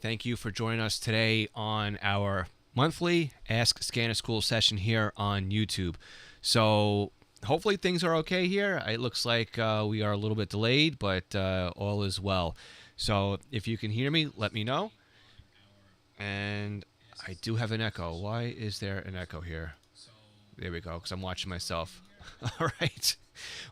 Thank you for joining us today on our monthly Ask Scanner School session here on YouTube. So hopefully things are okay here. It looks like we are a little bit delayed, but all is well. So if you can hear me, let me know. And I do have an echo. Why is there an echo here? There we go, because I'm watching myself. All right.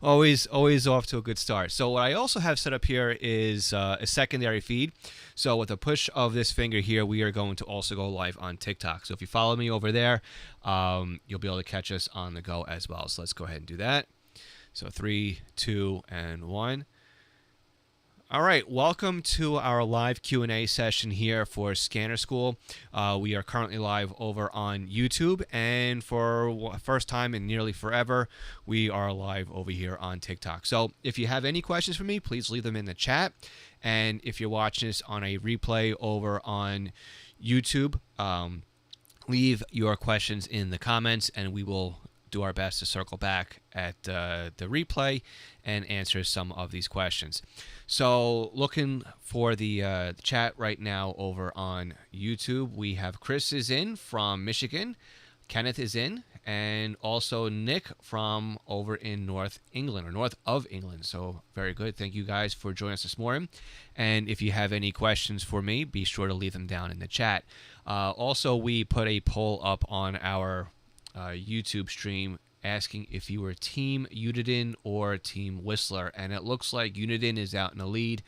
Always off to a good start. So what I also have set up here is a secondary feed. So with a push of this finger here, we are going to also go live on TikTok. So if you follow me over there, you'll be able to catch us on the go as well. So let's go ahead and do that. So 3, 2, and 1. All right, welcome to our live Q&A session here for Scanner School. We are currently live over on YouTube, and for first time in nearly forever, we are live over here on TikTok. So if you have any questions for me, please leave them in the chat. And if you're watching this on a replay over on YouTube, leave your questions in the comments, and we will do our best to circle back at the replay and answer some of these questions. So looking for the chat right now over on YouTube, we have Chris is in from Michigan, Kenneth is in, and also Nick from over in North England, or north of England. So very good. Thank you guys for joining us this morning. And if you have any questions for me, be sure to leave them down in the chat. Also, we put a poll up on our YouTube stream asking if you were Team Uniden or Team Whistler, and it looks like Uniden is out in the lead,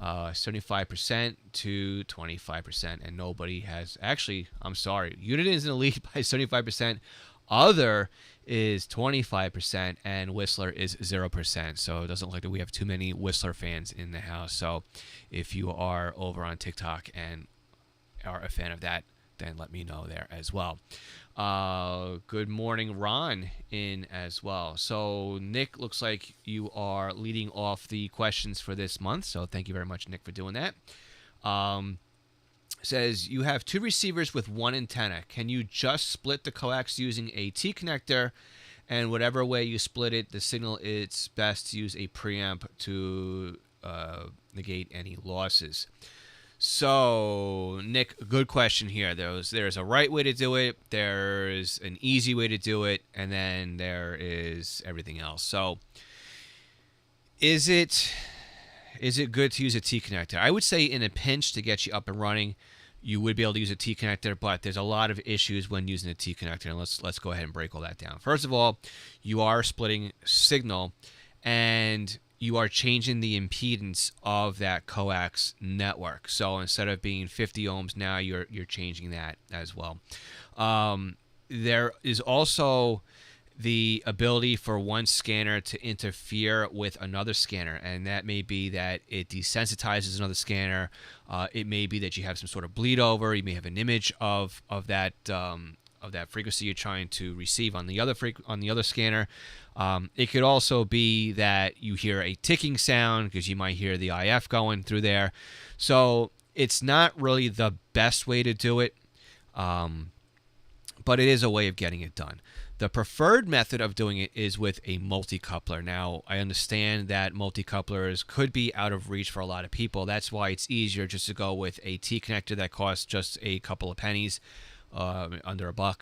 75% to 25%, and nobody has actually. I'm sorry, Uniden is in the lead by 75%. Other is 25%, and Whistler is 0%. So it doesn't look like we have too many Whistler fans in the house. So if you are over on TikTok and are a fan of that, then let me know there as well. Good morning, Ron, in as well. So Nick, looks like you are leading off the questions for this month. So thank you very much, Nick, for doing that. Says you have 2 receivers with 1 antenna. Can you just split the coax using a T connector? And whatever way you split it, the signal, it's best to use a preamp to negate any losses. So, Nick, good question here. There's a right way to do it, there's an easy way to do it, and then there is everything else. So, is it good to use a T connector? I would say in a pinch to get you up and running, you would be able to use a T connector, but there's a lot of issues when using a T connector, and let's go ahead and break all that down. First of all, you are splitting signal, and you are changing the impedance of that coax network. So instead of being 50 ohms now, you're changing that as well. There is also the ability for one scanner to interfere with another scanner, and that may be that it desensitizes another scanner. It may be that you have some sort of bleed over. You may have an image of that frequency you're trying to receive on the other scanner. It could also be that you hear a ticking sound because you might hear the IF going through there. So it's not really the best way to do it, but it is a way of getting it done. The preferred method of doing it is with a multi-coupler. Now, I understand that multi-couplers could be out of reach for a lot of people. That's why it's easier just to go with a T connector that costs just a couple of pennies, under $1,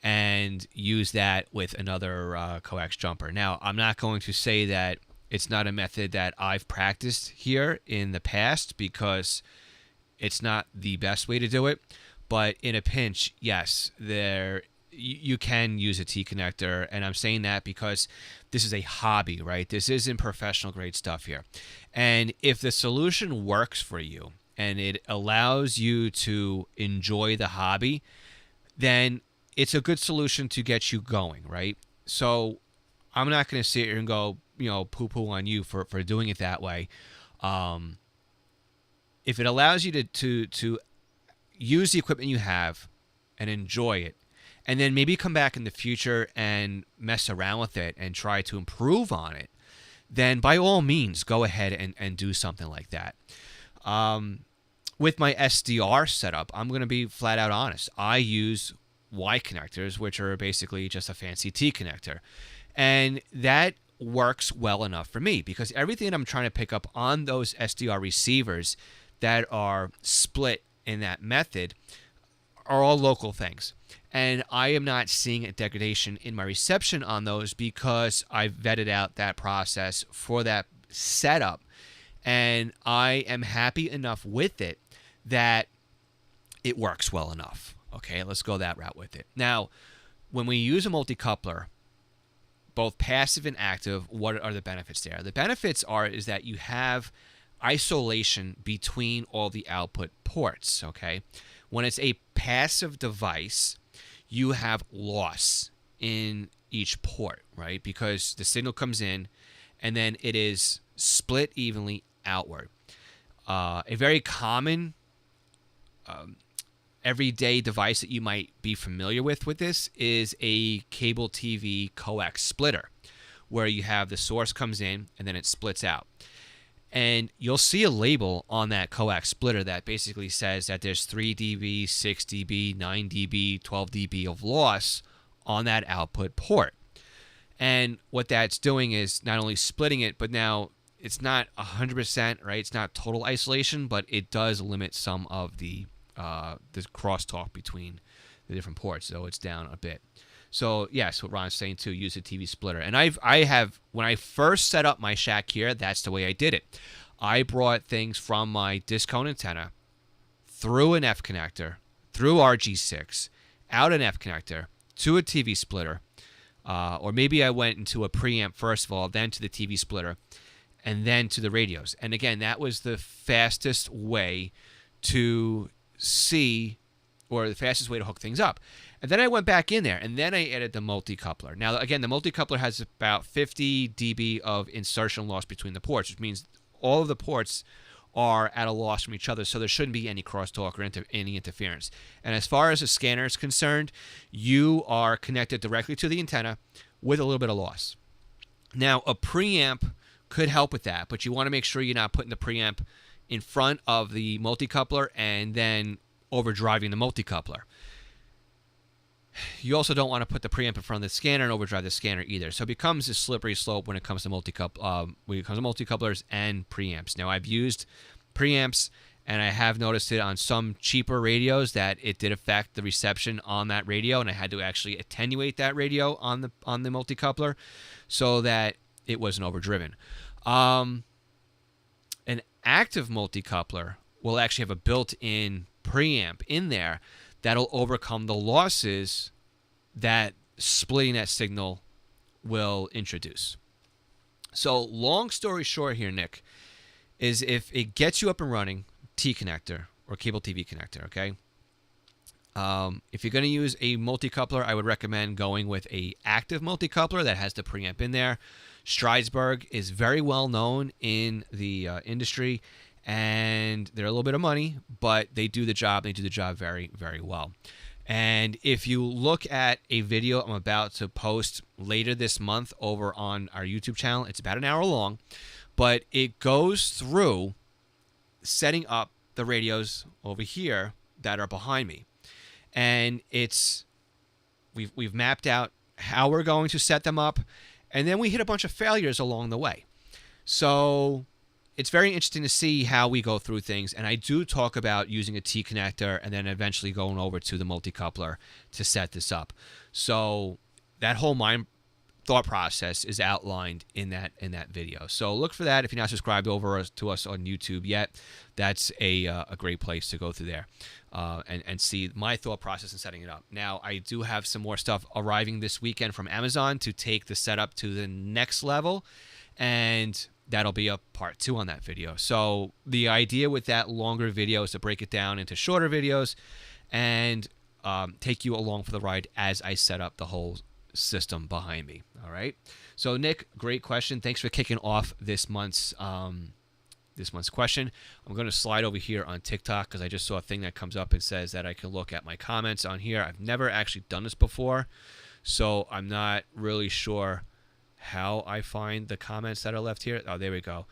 and use that with another coax jumper. Now, I'm not going to say that it's not a method that I've practiced here in the past, because it's not the best way to do it. But in a pinch, yes, you can use a T connector, and I'm saying that because this is a hobby, right? This isn't professional grade stuff here. And if the solution works for you and it allows you to enjoy the hobby, then it's a good solution to get you going, right? So I'm not going to sit here and go, poo-poo on you for doing it that way. If it allows you to use the equipment you have and enjoy it, and then maybe come back in the future and mess around with it and try to improve on it, then by all means, go ahead and do something like that. With my SDR setup, I'm going to be flat out honest. I use Y connectors, which are basically just a fancy T connector. And that works well enough for me, because everything that I'm trying to pick up on those SDR receivers that are split method are all local things. And I am not seeing a degradation in my reception on those because I've vetted out that process for that setup. And I am happy enough with it that it works well enough. Okay, let's go that route with it. Now, when we use a multi-coupler, both passive and active, what are the benefits there? The benefits is that you have isolation between all the output ports, okay? When it's a passive device, you have loss in each port, right? Because the signal comes in and then it is split evenly outward. A very common everyday device that you might be familiar with this is a cable TV coax splitter, where you have the source comes in and then it splits out. And you'll see a label on that coax splitter that basically says that there's 3 dB, 6 dB, 9 dB, 12 dB of loss on that output port. And what that's doing is not only splitting it, but now it's not 100%, right? It's not total isolation, but it does limit some of the crosstalk between the different ports, so it's down a bit. So yes, what Ron's saying too, use a TV splitter. And I have when I first set up my shack here, that's the way I did it. I brought things from my disc cone antenna through an F connector, through RG6, out an F connector to a TV splitter, or maybe I went into a preamp first of all, then to the TV splitter, and then to the radios. And again, that was the fastest way to see, or the fastest way to hook things up. And then I went back in there, and then I added the multi-coupler. Now, again, the multi-coupler has about 50 dB of insertion loss between the ports, which means all of the ports are at a loss from each other, so there shouldn't be any crosstalk or any interference. And as far as the scanner is concerned, you are connected directly to the antenna with a little bit of loss. Now, a preamp could help with that, but you want to make sure you're not putting the preamp in front of the multi-coupler and then overdriving the multi-coupler. You also don't want to put the preamp in front of the scanner and overdrive the scanner either. So it becomes a slippery slope when it comes to multi-couplers and preamps. Now, I've used preamps, and I have noticed it on some cheaper radios that it did affect the reception on that radio, and I had to actually attenuate that radio on the multi-coupler so that it wasn't overdriven. An active multi-coupler will actually have a built-in preamp in there that'll overcome the losses that splitting that signal will introduce. So long story short here, Nick, is if it gets you up and running, T connector or cable TV connector, okay? If you're going to use a multi-coupler, I would recommend going with a active multi-coupler that has the preamp in there. Stridesburg is very well known in the industry, and they're a little bit of money, but they do the job. They do the job very, very well. And if you look at a video I'm about to post later this month over on our YouTube channel, it's about an hour long, but it goes through setting up the radios over here that are behind me. And we've mapped out how we're going to set them up, and then we hit a bunch of failures along the way. So it's very interesting to see how we go through things, and I do talk about using a T connector and then eventually going over to the multi-coupler to set this up. So that whole thought process is outlined in that video. So look for that. If you're not subscribed over to us on YouTube yet, that's a great place to go through there and see my thought process in setting it up. Now, I do have some more stuff arriving this weekend from Amazon to take the setup to the next level, and that'll be a part 2 on that video. So the idea with that longer video is to break it down into shorter videos and take you along for the ride as I set up the whole system behind me. All right. So Nick, great question. Thanks for kicking off this month's question. I'm going to slide over here on TikTok because I just saw a thing that comes up and says that I can look at my comments on here. I've never actually done this before, so I'm not really sure how I find the comments that are left here. Oh, there we go.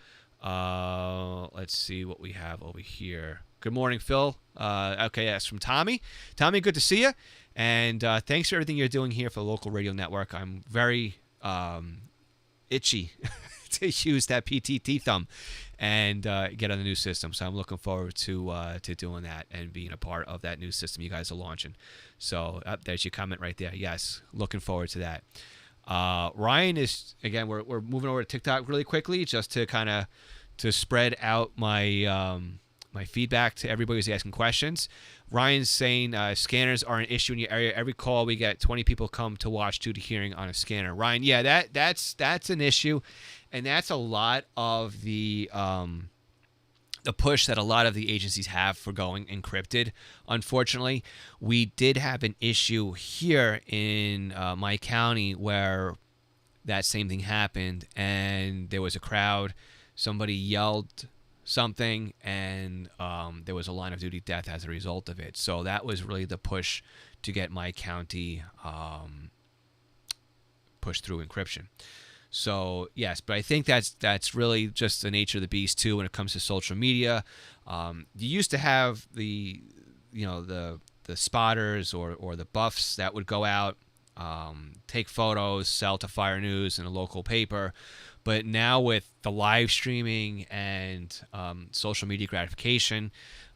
Let's see what we have over here. Good morning, Phil. Okay, that's from Tommy. Tommy, good to see you. And thanks for everything you're doing here for the local radio network. I'm very itchy to use that PTT thumb and get on the new system. So I'm looking forward to doing that and being a part of that new system you guys are launching. So there's your comment right there. Yes, looking forward to that. Ryan is, again, we're moving over to TikTok really quickly just to kind of to spread out my my feedback to everybody who's asking questions. Ryan's saying scanners are an issue in your area. Every call we get, 20 people come to watch due to hearing on a scanner. Ryan, yeah, that's an issue, and that's a lot of the push that a lot of the agencies have for going encrypted. Unfortunately, we did have an issue here in my county where that same thing happened, and there was a crowd. Somebody yelled something, and there was a line of duty death as a result of it. So that was really the push to get my county pushed through encryption. So yes, but I think that's really just the nature of the beast too when it comes to social media. You used to have the spotters or the buffs that would go out, take photos, sell to Fire News and a local paper. But now with the live streaming and social media gratification,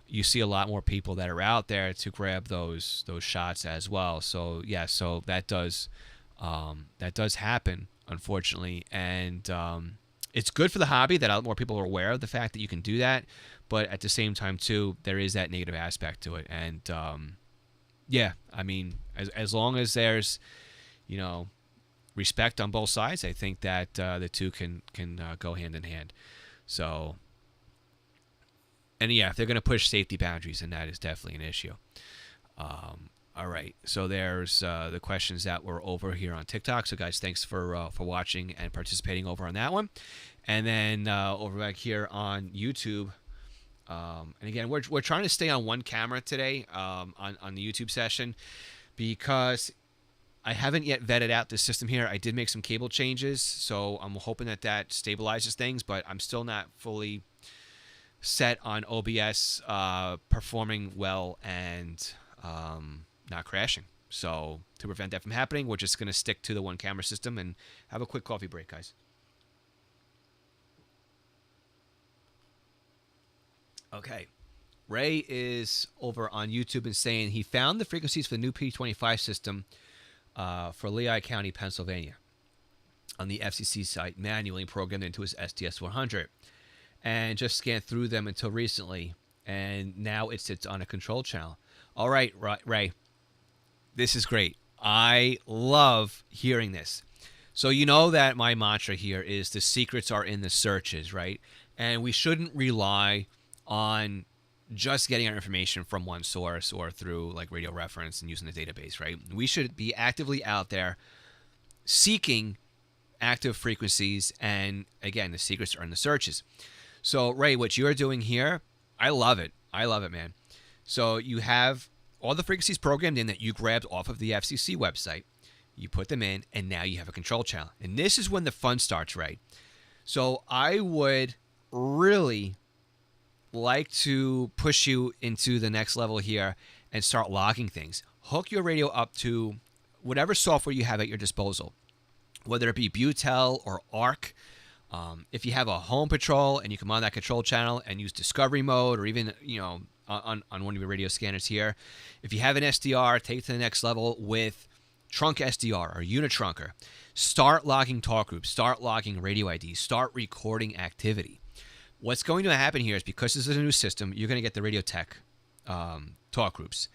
you see a lot more people that are out there to grab those shots as well. So yeah, so that does happen, unfortunately, and it's good for the hobby that a lot more people are aware of the fact that you can do that. But at the same time, too, there is that negative aspect to it, and yeah, I mean, as long as there's respect on both sides, I think that the two can go hand in hand. So, and yeah, if they're going to push safety boundaries, then that is definitely an issue. All right, so there's the questions that were over here on TikTok. So guys, thanks for watching and participating over on that one. And then over back here on YouTube, and again, we're trying to stay on one camera today on the YouTube session because I haven't yet vetted out the system here. I did make some cable changes, so I'm hoping that stabilizes things, but I'm still not fully set on OBS performing well and not crashing. So to prevent that from happening, we're just going to stick to the one camera system and have a quick coffee break, guys. Okay. Ray is over on YouTube and saying he found the frequencies for the new P25 system for Lehigh County, Pennsylvania on the FCC site manually programmed into his SDS 100 and just scanned through them until recently, and now it sits on a control channel. All right, Ray, this is great. I love hearing this. So you know that my mantra here is the secrets are in the searches, right? And we shouldn't rely on just getting our information from one source or through like radio reference and using the database, right? We should be actively out there seeking active frequencies, and again, the secrets are in the searches. So Ray, what you're doing here, I love it. I love it, man. So you have all the frequencies programmed in that you grabbed off of the FCC website. You put them in, and now you have a control channel. And this is when the fun starts, right? So I would really like to push you into the next level here and start logging things. Hook your radio up to whatever software you have at your disposal, whether it be Butel or ARC. If you have a home patrol and you come on that control channel and use discovery mode, or even on one of your radio scanners here, if you have an SDR, take it to the next level with Trunk SDR or Unitrunker. Start logging talk groups, start logging radio IDs, start recording activity. What's going to happen here is, because this is a new system, you're going to get the radio tech talk groups.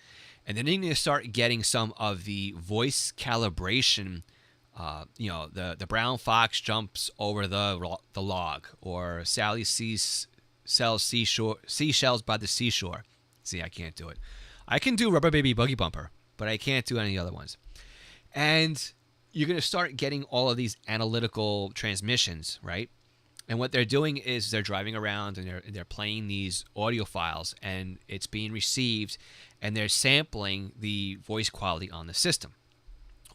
And then you're going to start getting some of the voice calibration, the brown fox jumps over the log, or Sally sells seashells by the seashore. See, I can't do it. I can do Rubber Baby Buggy Bumper, but I can't do any other ones. And you're going to start getting all of these analytical transmissions, right? And what they're doing is they're driving around and they're playing these audio files, and it's being received, and they're sampling the voice quality on the system,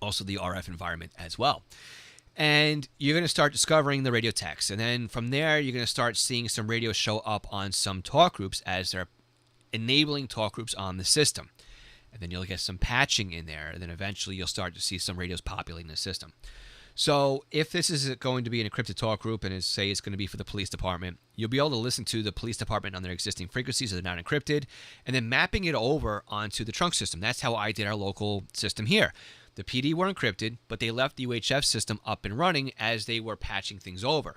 also the RF environment as well. And you're going to start discovering the radio text, and then from there you're going to start seeing some radios show up on some talk groups as they're enabling talk groups on the system. And then you'll get some patching in there, and then eventually you'll start to see some radios populating the system. So if this is going to be an encrypted talk group and say it's going to be for the police department, you'll be able to listen to the police department on their existing frequencies so they're not encrypted, and then mapping it over onto the trunk system. That's how I did our local system here. The PD were encrypted, but they left the UHF system up and running as they were patching things over.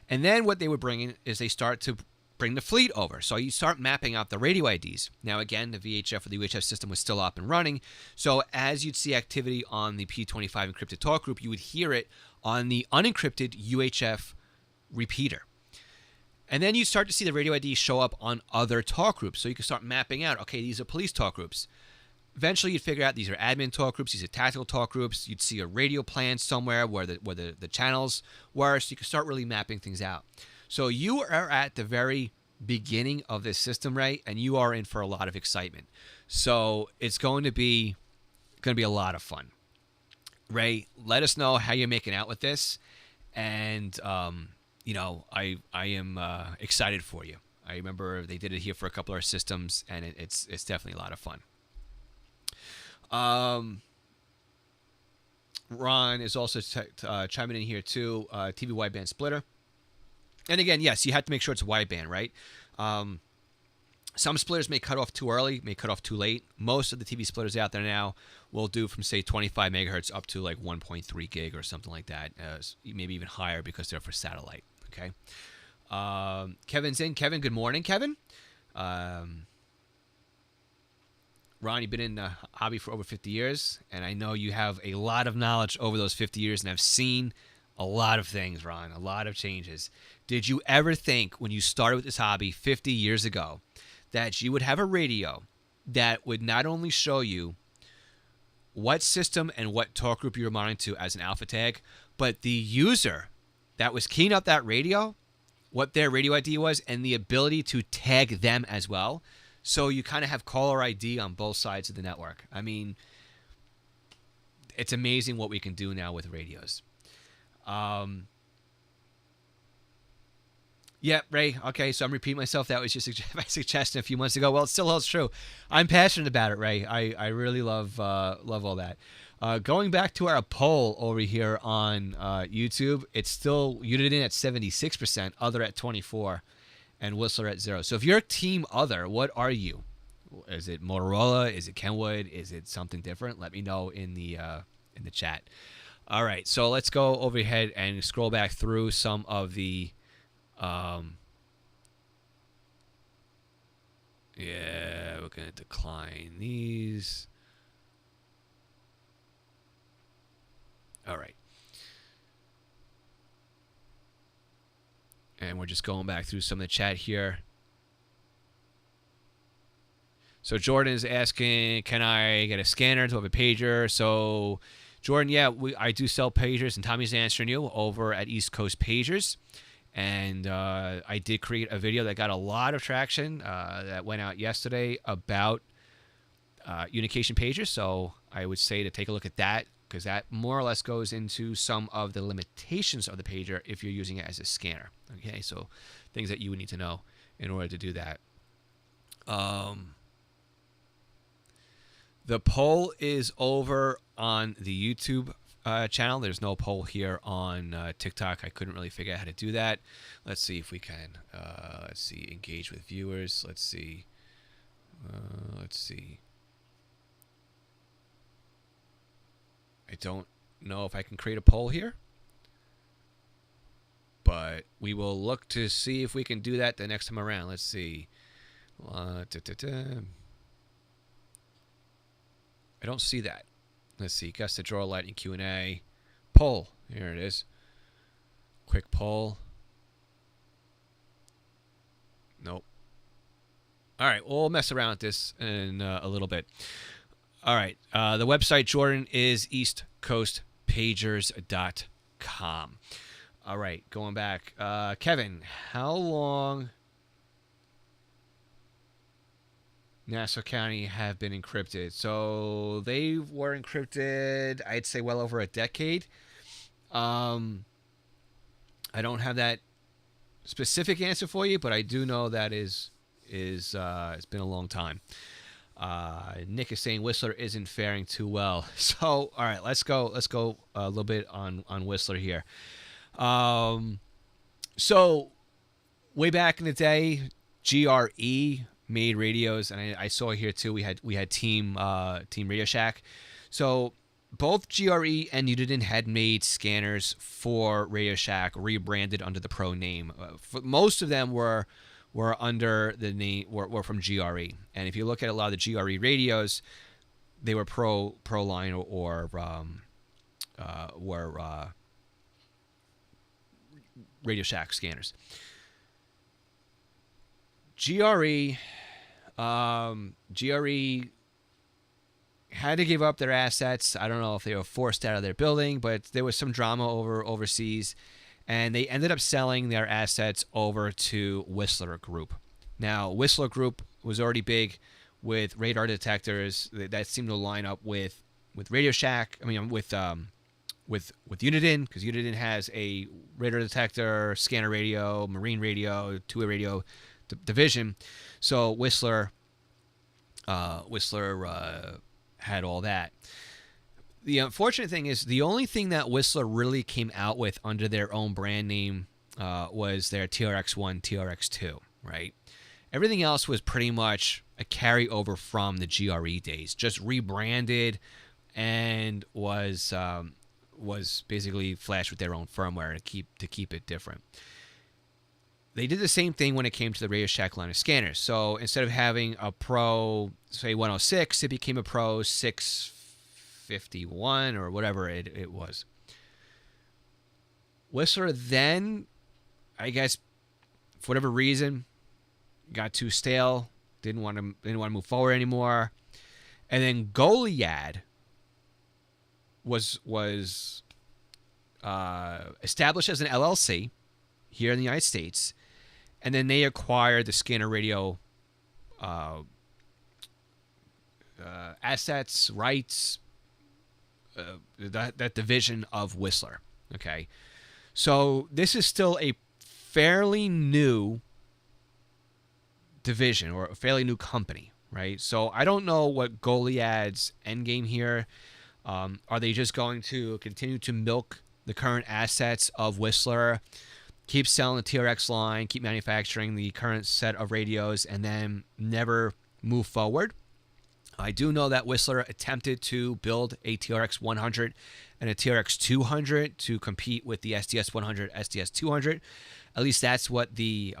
And then what they would bring in is they start to bring the fleet over. So you start mapping out the radio IDs. Now, again, the VHF or the UHF system was still up and running. So as you'd see activity on the P25 encrypted talk group, you would hear it on the unencrypted UHF repeater. And then you start to see the radio IDs show up on other talk groups. So you can start mapping out, okay, these are police talk groups. Eventually, you'd figure out these are admin talk groups, these are tactical talk groups. You'd see a radio plan somewhere where the channels were, so you can start really mapping things out. So you are at the very beginning of this system, Ray, and you are in for a lot of excitement. So it's going to be a lot of fun. Ray, let us know how you're making out with this, and I am excited for you. I remember they did it here for a couple of our systems, and it's definitely a lot of fun. Ron is also chiming in here too. TV wideband splitter. And again, yes, you have to make sure it's wideband, right? Some splitters may cut off too early, may cut off too late. Most of the TV splitters out there now will do from, say, 25 megahertz up to like 1.3 gig or something like that. Maybe even higher because they're for satellite, okay? Kevin's in. Kevin, good morning, Kevin. Ron, you've been in the hobby for over 50 years, and I know you have a lot of knowledge over those 50 years, and I've seen a lot of things, Ron, a lot of changes. Did you ever think when you started with this hobby 50 years ago that you would have a radio that would not only show you what system and what talk group you were monitoring to as an alpha tag, but the user that was keying up that radio, what their radio ID was, and the ability to tag them as well? So you kind of have caller ID on both sides of the network. I mean, it's amazing what we can do now with radios. Yeah, Ray. Okay, so I'm repeating myself. That was just my suggestion a few months ago. Well, it still holds true. I'm passionate about it, Ray. I really love all that. Going back to our poll over here on YouTube, it's still Unit in at 76%, Other at 24%, and Whistler at 0%. So if you're Team Other, what are you? Is it Motorola? Is it Kenwood? Is it something different? Let me know in the chat. All right, so let's go over ahead and scroll back through some of the. Yeah, we're going to decline these. All right. And we're just going back through some of the chat here. So Jordan is asking, can I get a scanner to have a pager? So Jordan, yeah, I do sell pagers, and Tommy's answering you over at East Coast Pagers. And I did create a video that got a lot of traction that went out yesterday about Unication pagers. So I would say to take a look at that, because that more or less goes into some of the limitations of the pager if you're using it as a scanner. Okay, so things that you would need to know in order to do that. The poll is over on the YouTube channel. There's no poll here on TikTok. I couldn't really figure out how to do that. Let's see if we can. Let's see, engage with viewers. Let's see. I don't know if I can create a poll here, but we will look to see if we can do that the next time around. Let's see. I don't see that. Let's see. Guess the draw lightning Q&A. Poll. Here it is. Quick poll. Nope. All right. We'll mess around with this in a little bit. All right. The website, Jordan, is eastcoastpagers.com. All right. Going back. Kevin, how long Nassau County have been encrypted? So they were encrypted, I'd say, well over a decade. I don't have that specific answer for you, but I do know that it's been a long time. Nick is saying Whistler isn't faring too well. So, all right, let's go a little bit on Whistler here. So way back in the day, GRE made radios, and I saw here too. We had Team Radio Shack. So both GRE and Uniden had made scanners for Radio Shack, rebranded under the Pro name. Most of them were under the name were from GRE. And if you look at a lot of the GRE radios, they were Pro line or were Radio Shack scanners. GRE had to give up their assets. I don't know if they were forced out of their building, but there was some drama overseas, and they ended up selling their assets over to Whistler Group. Now, Whistler Group was already big with radar detectors that seemed to line up with Radio Shack. I mean, with Uniden, because Uniden has a radar detector, scanner radio, marine radio, two-way radio division. So Whistler had all that. The unfortunate thing is the only thing that Whistler really came out with under their own brand name was their TRX-1, TRX-2, right? Everything else was pretty much a carryover from the GRE days, just rebranded, and was basically flashed with their own firmware to keep it different. They did the same thing when it came to the Radio Shack line of scanners. So instead of having a Pro, say 106, it became a Pro 651 or whatever it was. Whistler then, I guess, for whatever reason, got too stale. Didn't want to move forward anymore. And then Goliad was established as an LLC here in the United States, and then they acquired the scanner radio assets, rights, that division of Whistler. Okay, so this is still a fairly new division or a fairly new company, right? So I don't know what Goliad's end game here. Are they just going to continue to milk the current assets of Whistler, keep selling the TRX line, keep manufacturing the current set of radios, and then never move forward? I do know that Whistler attempted to build a TRX 100 and a TRX 200 to compete with the SDS 100, SDS 200. At least that's what the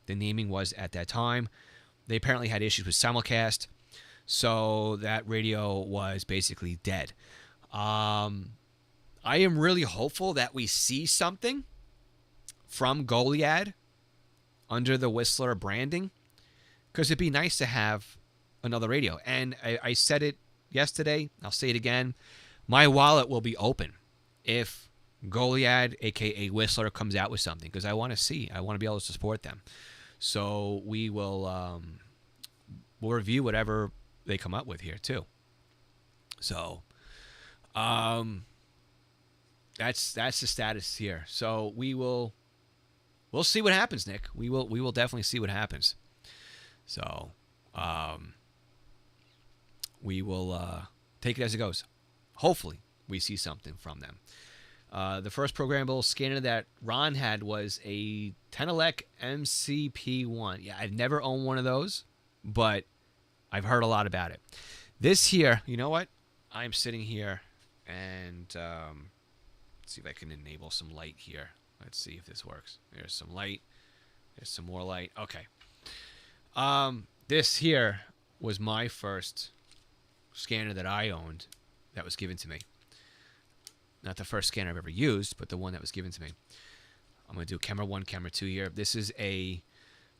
naming was at that time. They apparently had issues with Simulcast, so that radio was basically dead. I am really hopeful that we see something from Goliad under the Whistler branding, because it'd be nice to have another radio. And I said it yesterday, I'll say it again, my wallet will be open if Goliad, aka Whistler, comes out with something, because I want to be able to support them. So we will we'll review whatever they come up with here too. So that's the status here. So we'll see what happens, Nick. We will definitely see what happens. So we will take it as it goes. Hopefully we see something from them. The first programmable scanner that Ron had was a Tenelec MCP1. Yeah, I've never owned one of those, but I've heard a lot about it. This here, you know what? I'm sitting here and let's see if I can enable some light here. Let's see if this works. There's some light. There's some more light. Okay. This here was my first scanner that I owned that was given to me. Not the first scanner I've ever used, but the one that was given to me. I'm going to do camera 1, camera 2 here. This is a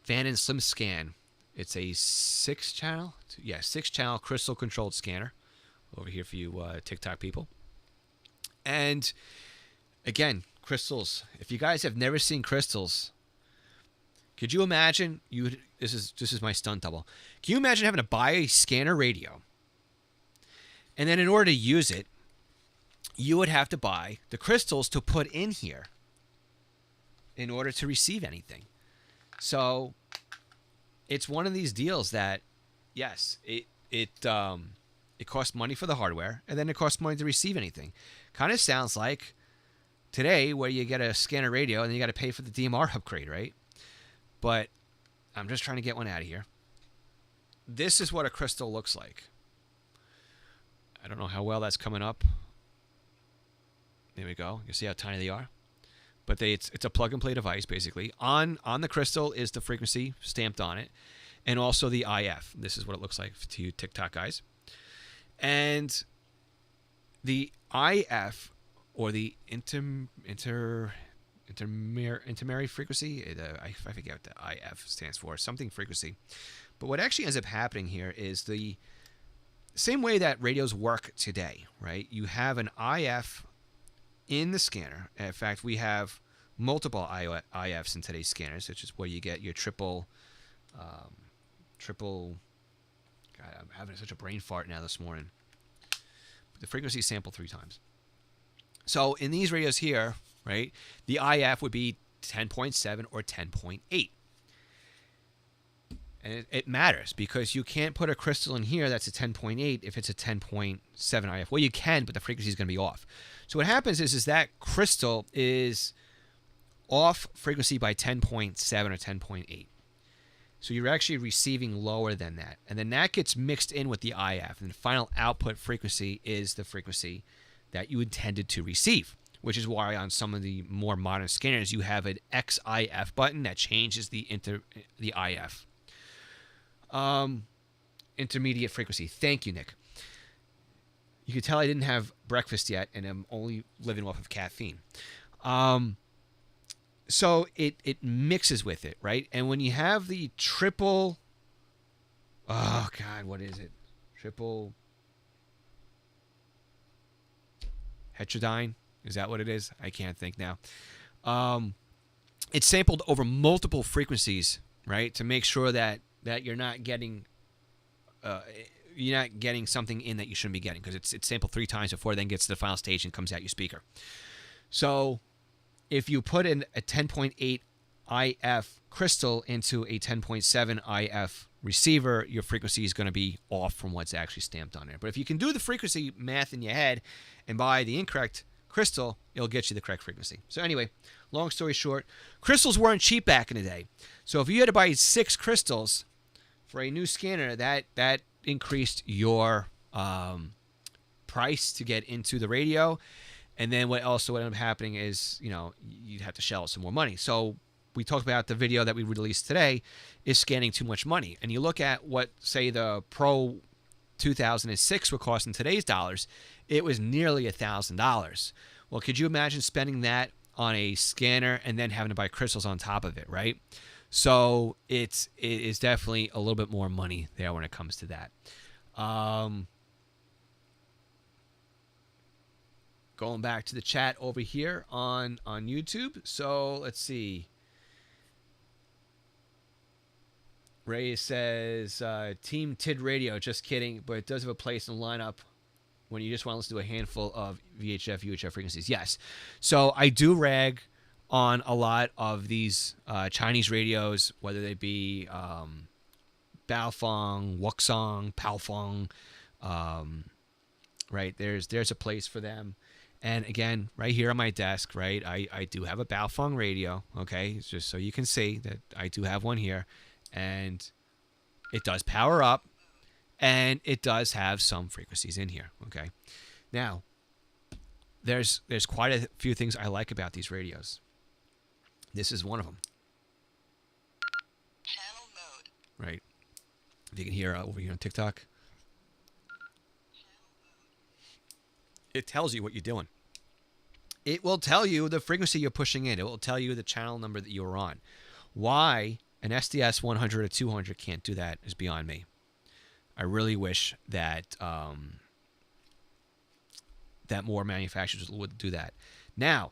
Fan and Slim Scan. It's a 6-channel? Yeah, 6-channel crystal-controlled scanner. Over here for you TikTok people. And, again, crystals. If you guys have never seen crystals, could you imagine? This is my stunt double. Can you imagine having to buy a scanner radio, and then in order to use it, you would have to buy the crystals to put in here in order to receive anything? So it's one of these deals that, yes, it it costs money for the hardware, and then it costs money to receive anything. Kind of sounds like today where you get a scanner radio and then you got to pay for the DMR upgrade, right? But I'm just trying to get one out of here. This is what a crystal looks like. I don't know how well that's coming up. There we go. You see how tiny they are? But it's a plug-and-play device, basically. On the crystal is the frequency stamped on it, and also the IF. This is what it looks like to you TikTok guys. And the IF, or the intermediary frequency, I forget what the IF stands for, something frequency. But what actually ends up happening here is the same way that radios work today, right? You have an IF in the scanner. In fact, we have multiple IFs in today's scanners, which is where you get your triple. God, I'm having such a brain fart now this morning. The frequency is sampled 3 times. So in these radios here, right, the IF would be 10.7 or 10.8. And it matters because you can't put a crystal in here that's a 10.8 if it's a 10.7 IF. Well, you can, but the frequency is going to be off. So what happens is that crystal is off frequency by 10.7 or 10.8. So you're actually receiving lower than that. And then that gets mixed in with the IF. And the final output frequency is the frequency that you intended to receive, which is why on some of the more modern scanners, you have an XIF button that changes the IF. Intermediate frequency. Thank you, Nick. You could tell I didn't have breakfast yet, and I'm only living off of caffeine. So it mixes with it, right? And when you have the triple, oh God, what is it? Triple heterodyne? Is that what it is? I can't think now. It's sampled over multiple frequencies, right? To make sure that you're not getting something in that you shouldn't be getting, because it's sampled 3 times before it then gets to the final stage and comes out your speaker. So if you put in a 10.8 IF crystal into a 10.7 IF receiver, your frequency is going to be off from what's actually stamped on there. But if you can do the frequency math in your head and buy the incorrect crystal, it'll get you the correct frequency. So anyway, long story short, crystals weren't cheap back in the day. So if you had to buy 6 crystals for a new scanner, that increased your price to get into the radio. And then what ended up happening is, you'd have to shell out some more money. So we talked about the video that we released today is scanning too much money. And you look at what, say, the Pro 2006 would cost in today's dollars, it was nearly $1,000. Well, could you imagine spending that on a scanner and then having to buy crystals on top of it, right? So it is definitely a little bit more money there when it comes to that. Going back to the chat over here on YouTube. So let's see. Ray says, Team TID Radio, just kidding, but it does have a place in the lineup when you just want to listen to a handful of VHF, UHF frequencies. Yes. So I do rag on a lot of these Chinese radios, whether they be Baofeng, Wuxong, Baofeng, right? There's a place for them. And again, right here on my desk, right, I do have a Baofeng radio, okay? It's just so you can see that I do have one here. And it does power up, and it does have some frequencies in here, okay? Now, there's quite a few things I like about these radios. This is one of them. Channel mode. Right. If you can hear over here on TikTok. It tells you what you're doing. It will tell you the frequency you're pushing in. It will tell you the channel number that you're on. Why an SDS 100 or 200 can't do that is beyond me. I really wish that that more manufacturers would do that. Now,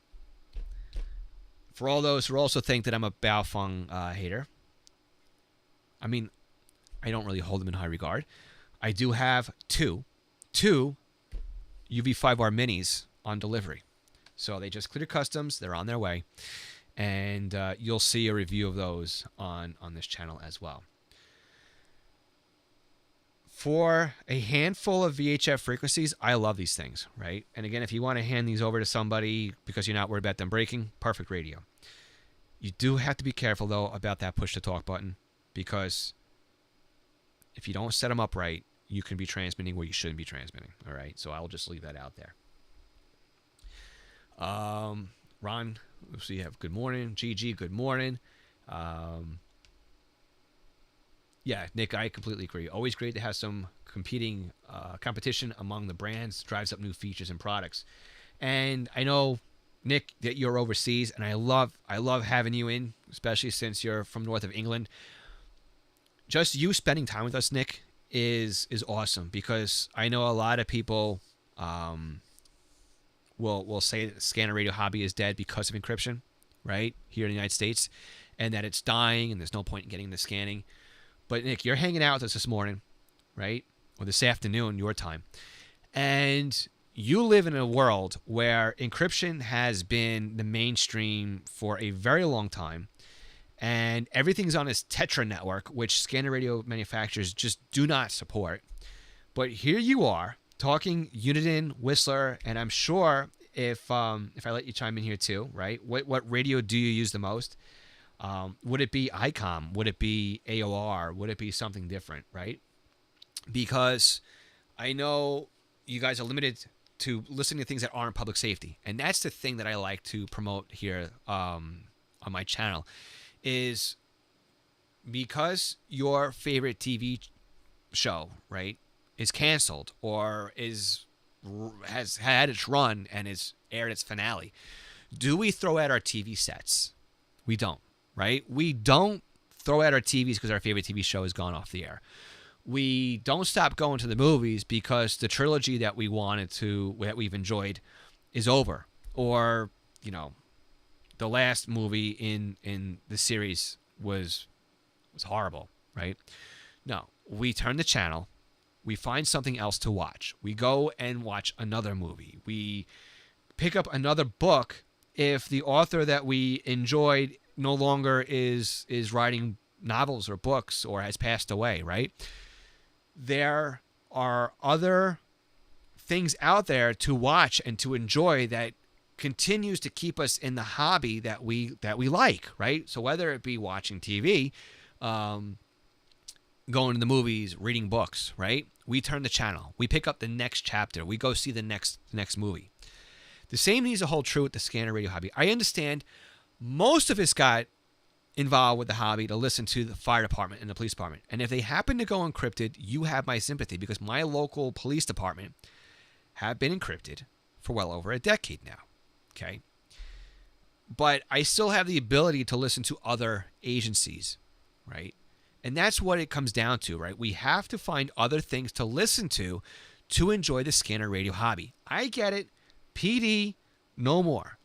for all those who also think that I'm a Baofeng hater, I mean, I don't really hold them in high regard. I do have two UV5R minis on delivery. So they just cleared customs. They're on their way. And you'll see a review of those on this channel as well. For a handful of VHF frequencies, I love these things, right? And again, if you want to hand these over to somebody because you're not worried about them breaking, perfect radio. You do have to be careful, though, about that push-to-talk button, because if you don't set them up right, you can be transmitting where you shouldn't be transmitting, all right? So I'll just leave that out there. Ron, so you have good morning. GG, good morning. Yeah, Nick, I completely agree. Always great to have some competing competition among the brands. Drives up new features and products. And I know, Nick, that you're overseas, and I love having you in, especially since you're from north of England. Just you spending time with us, Nick, is awesome, because I know a lot of people will say that the scanner radio hobby is dead because of encryption, right, here in the United States, and that it's dying and there's no point in getting the scanning. But, Nick, you're hanging out with us this morning, right, or this afternoon, your time, and you live in a world where encryption has been the mainstream for a very long time, and everything's on this Tetra network, which scanner radio manufacturers just do not support. But here you are talking Uniden, Whistler, and I'm sure if I let you chime in here too, right? What radio do you use the most? Would it be ICOM? Would it be AOR? Would it be something different, right? Because I know you guys are limited to listening to things that aren't public safety. And that's the thing that I like to promote here on my channel, is because your favorite TV show, right, is canceled or has had its run and is aired its finale, do we throw out our TV sets? We don't, right? We don't throw out our TVs because our favorite TV show has gone off the air. We don't stop going to the movies because the trilogy that we've enjoyed is over, or the last movie in the series was horrible, right? No, we turn the channel, we find something else to watch. We go and watch another movie. We pick up another book if the author that we enjoyed no longer is writing novels or books or has passed away, right? There are other things out there to watch and to enjoy that continues to keep us in the hobby that we like, right? So whether it be watching TV, going to the movies, reading books, right? We turn the channel. We pick up the next chapter. We go see the next movie. The same needs to hold true with the scanner radio hobby. I understand most of us got involved with the hobby to listen to the fire department and the police department. And if they happen to go encrypted, you have my sympathy, because my local police department have been encrypted for well over a decade now. Okay. But I still have the ability to listen to other agencies, right? And that's what it comes down to, right? We have to find other things to listen to enjoy the scanner radio hobby. I get it. PD, no more.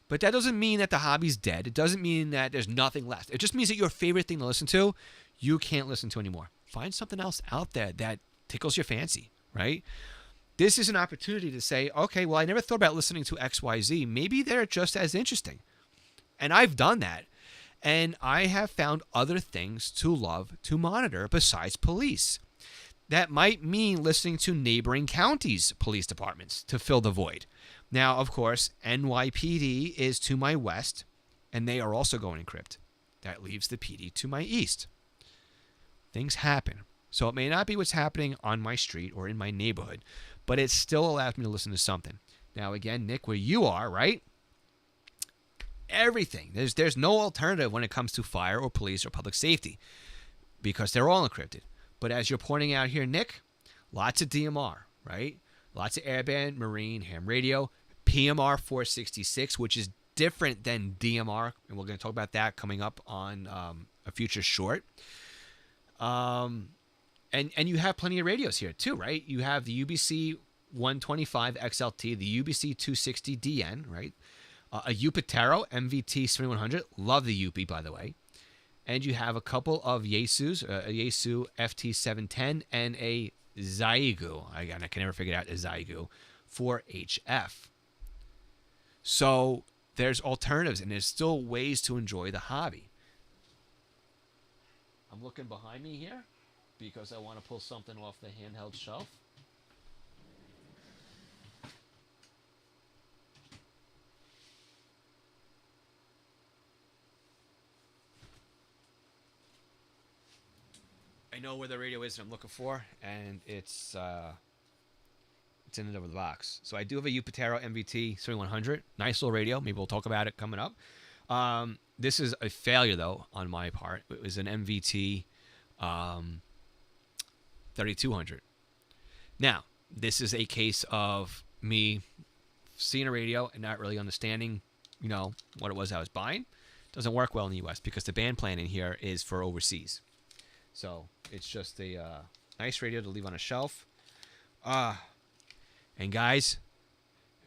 But that doesn't mean that the hobby's dead. It doesn't mean that there's nothing left. It just means that your favorite thing to listen to, you can't listen to anymore. Find something else out there that tickles your fancy, right? This is an opportunity to say, okay, well, I never thought about listening to XYZ. Maybe they're just as interesting. And I've done that. And I have found other things to love to monitor besides police. That might mean listening to neighboring counties' police departments to fill the void. Now, of course, NYPD is to my west, and they are also going encrypt. That leaves the PD to my east. Things happen. So it may not be what's happening on my street or in my neighborhood, but it still allows me to listen to something. Now, again, Nick, where you are, right? Everything. There's no alternative when it comes to fire or police or public safety, because they're all encrypted. But as you're pointing out here, Nick, lots of DMR, right? Lots of airband, marine, ham radio, PMR 466, which is different than DMR, and we're going to talk about that coming up on a future short. And you have plenty of radios here too, right? You have the UBC 125 XLT, the UBC 260 DN, right? A Upatero MVT 7100. Love the UP, by the way. And you have a couple of Yaesus, a Yaesu FT710 and a Xiegu. I can never figure out a Xiegu for HF. So there's alternatives, and there's still ways to enjoy the hobby. I'm looking behind me here. because I want to pull something off the handheld shelf. I know where the radio is that I'm looking for, and it's in the box. So I do have a Upatero MVT 7100. Nice little radio. Maybe we'll talk about it coming up. This is a failure, though, on my part. It was an MVT 3200. Now, this is a case of me seeing a radio and not really understanding, what it was I was buying. It doesn't work well in the U.S. because the band plan in here is for overseas. So it's just a nice radio to leave on a shelf. And guys,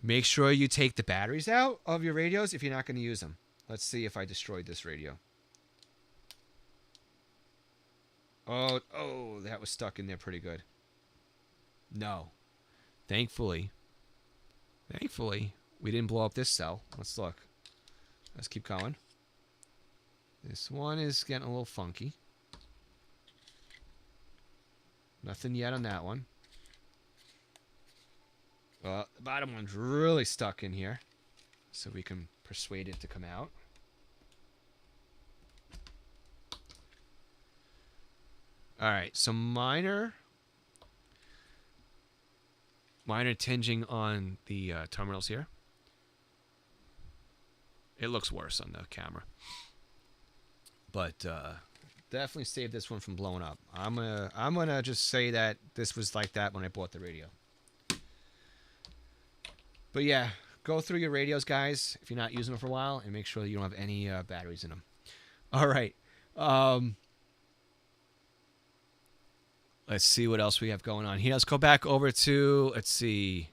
make sure you take the batteries out of your radios if you're not going to use them. Let's see if I destroyed this radio. Oh, that was stuck in there pretty good. No. Thankfully, we didn't blow up this cell. Let's look. Let's keep going. This one is getting a little funky. Nothing yet on that one. Well, the bottom one's really stuck in here, so we can persuade it to come out. All right, so minor tinging on the terminals here. It looks worse on the camera, but definitely save this one from blowing up. I'm gonna just say that this was like that when I bought the radio. But yeah, go through your radios, guys, if you're not using them for a while, and make sure that you don't have any batteries in them. All right. Let's see what else we have going on here. Let's go back over to, let's see.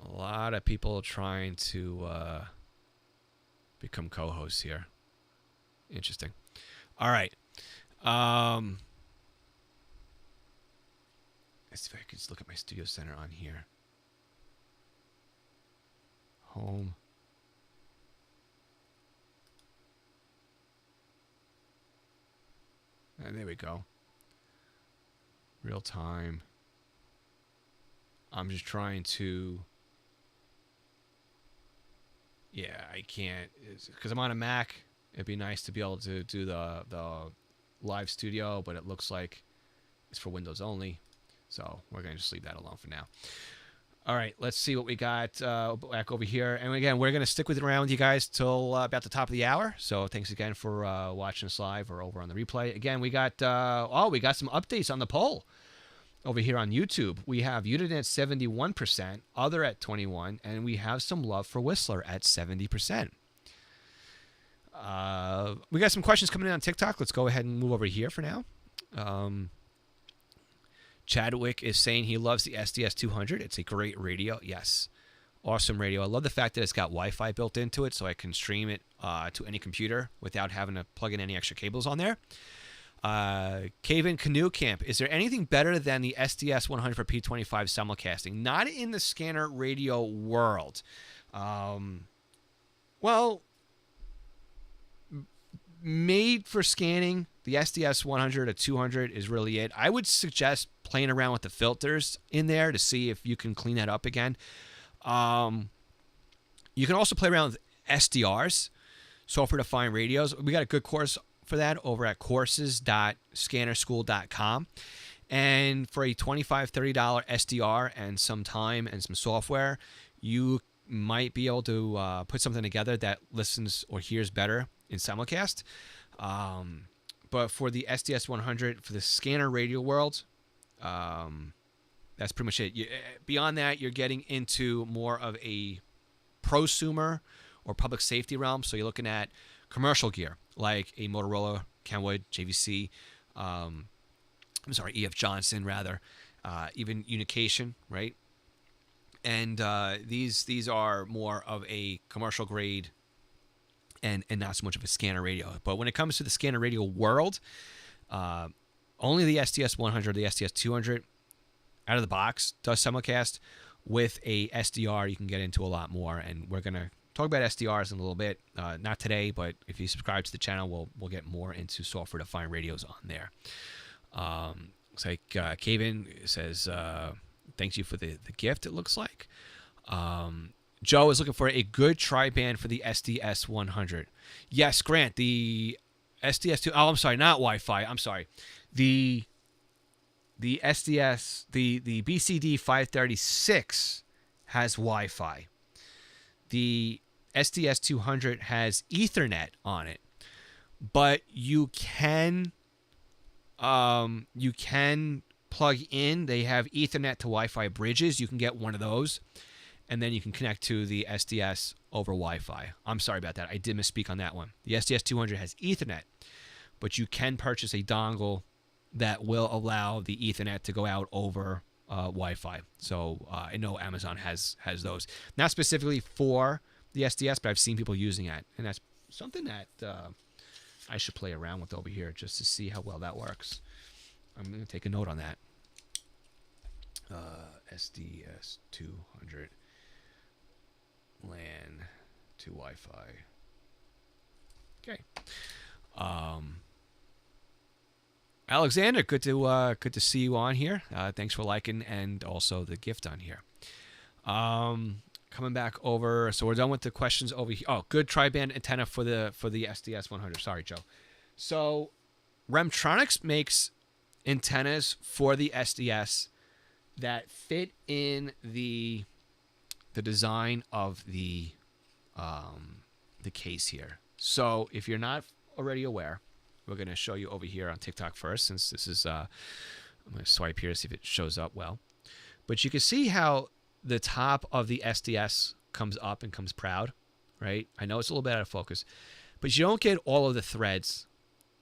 A lot of people trying to become co-hosts here. Interesting. All right. Let's see if I can just look at my studio center on here. Home. And there we go. Real time. I'm just trying to... Yeah, I can't... Because I'm on a Mac. It'd be nice to be able to do the live studio, but it looks like it's for Windows only. So we're going to just leave that alone for now. All right, let's see what we got back over here. And again, we're going to stick with it around with you guys till about the top of the hour. So thanks again for watching us live or over on the replay. Again, we got we got some updates on the poll over here on YouTube. We have Unit at 71%, Other at 21%, and we have some love for Whistler at 70%. We got some questions coming in on TikTok. Let's go ahead and move over here for now. Chadwick is saying he loves the SDS 200. It's a great radio. Yes. Awesome radio. I love the fact that it's got Wi-Fi built into it so I can stream it to any computer without having to plug in any extra cables on there. Cave in Canoe Camp. Is there anything better than the SDS 100 for P25 simulcasting? Not in the scanner radio world. Well, made for scanning, the SDS 100 to 200 is really it. I would suggest playing around with the filters in there to see if you can clean that up again. You can also play around with SDRs, software defined radios. We got a good course for that over at courses.scannerschool.com. And for a $25, $30 SDR and some time and some software, you might be able to put something together that listens or hears better in simulcast. But for the SDS 100, for the scanner radio world, that's pretty much it. Beyond that, you're getting into more of a prosumer or public safety realm. So you're looking at commercial gear like a Motorola, Kenwood, JVC, EF Johnson, rather, even Unication, right? And these are more of a commercial grade and not so much of a scanner radio. But when it comes to the scanner radio world, only the SDS 100, the SDS 200 out of the box does simulcast. With a SDR, you can get into a lot more, and we're going to talk about SDRs in a little bit. Not today, but if you subscribe to the channel, we'll get more into software-defined radios on there. Looks like Kevin says, thanks you for the gift, it looks like. Joe is looking for a good tri-band for the SDS 100. Yes, Grant, the SDS2. Oh, I'm sorry, not Wi-Fi. I'm sorry. The SDS, the BCD 536 has Wi-Fi. The SDS 200 has Ethernet on it, but you can plug in. They have Ethernet to Wi-Fi bridges. You can get one of those, and then you can connect to the SDS over Wi-Fi. I'm sorry about that. I did misspeak on that one. The SDS 200 has Ethernet, but you can purchase a dongle that will allow the Ethernet to go out over Wi-Fi. So I know Amazon has those. Not specifically for the SDS, but I've seen people using it. And that's something that I should play around with over here just to see how well that works. I'm going to take a note on that. SDS 200 LAN to Wi-Fi. Okay. Alexander, good to see you on here. Thanks for liking and also the gift on here. Coming back over, so we're done with the questions over here. Oh, good tri-band antenna for the SDS 100. Sorry, Joe. So, Remtronics makes antennas for the SDS that fit in the design of the case here. So, if you're not already aware, we're going to show you over here on TikTok first, since this is, I'm going to swipe here to see if it shows up well. But you can see how the top of the SDS comes up and comes proud, right? I know it's a little bit out of focus, but you don't get all of the threads